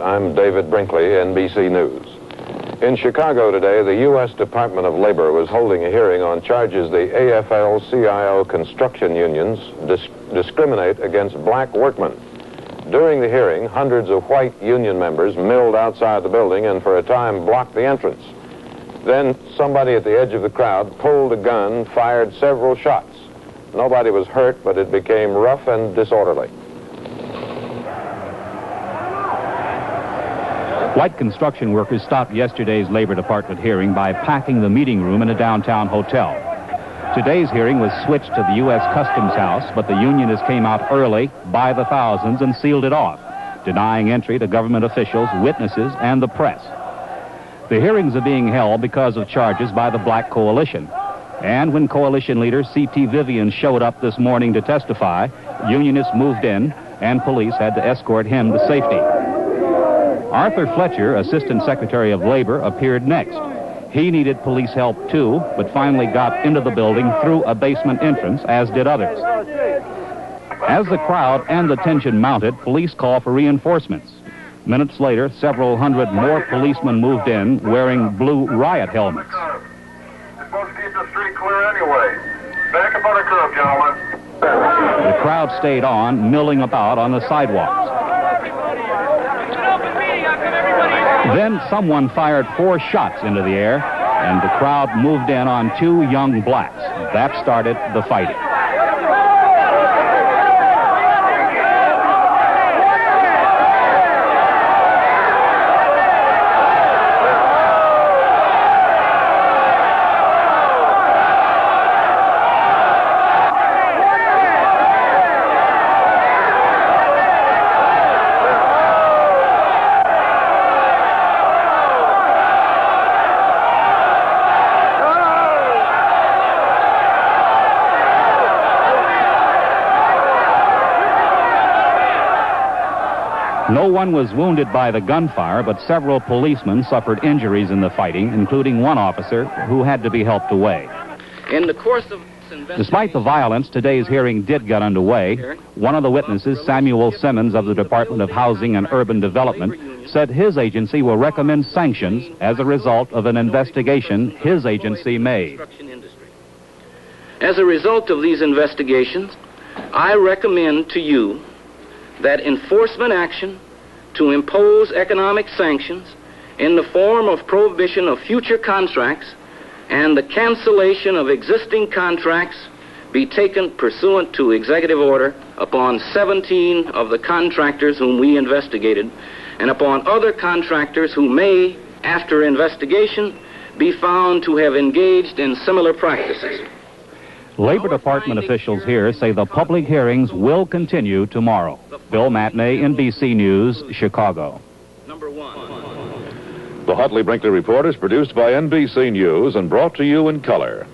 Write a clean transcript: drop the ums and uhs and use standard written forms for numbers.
I'm David Brinkley, NBC News. In Chicago today, the U.S. Department of Labor was holding a hearing on charges the AFL-CIO Construction Unions discriminate against black workmen. During the hearing, hundreds of white union members milled outside the building and for a time blocked the entrance. Then somebody at the edge of the crowd pulled a gun, fired several shots. Nobody was hurt, but it became rough and disorderly. White construction workers stopped yesterday's Labor Department hearing by packing the meeting room in a downtown hotel. Today's hearing was switched to the U.S. Customs House, but the unionists came out early by the thousands and sealed it off, denying entry to government officials, witnesses, and the press. The hearings are being held because of charges by the Black Coalition. And when coalition leader C.T. Vivian showed up this morning to testify, unionists moved in and police had to escort him to safety. Arthur Fletcher, Assistant Secretary of Labor, appeared next. He needed police help too, but finally got into the building through a basement entrance, as did others. As the crowd and the tension mounted, police called for reinforcements. Minutes later, several hundred more policemen moved in wearing blue riot helmets. You're supposed to keep the street clear anyway. Back up on the curb, gentlemen. The crowd stayed on, milling about on the sidewalks. Then someone fired 4 shots into the air, and the crowd moved in on 2 young blacks. That started the fighting. No one was wounded by the gunfire, but several policemen suffered injuries in the fighting, including one officer who had to be helped away. In the course of Despite the violence, today's hearing did get underway. One of the witnesses, Samuel Simmons of the Department of Housing and Urban Development, said his agency will recommend sanctions as a result of an investigation his agency made. As a result of these investigations, I recommend to you that enforcement action to impose economic sanctions in the form of prohibition of future contracts and the cancellation of existing contracts be taken pursuant to executive order upon 17 of the contractors whom we investigated and upon other contractors who may, after investigation, be found to have engaged in similar practices. Labor Department officials here say the public hearings will continue tomorrow. Bill Matney, NBC News, Chicago. Number 1. The Huntley Brinkley Report is produced by NBC News and brought to you in color.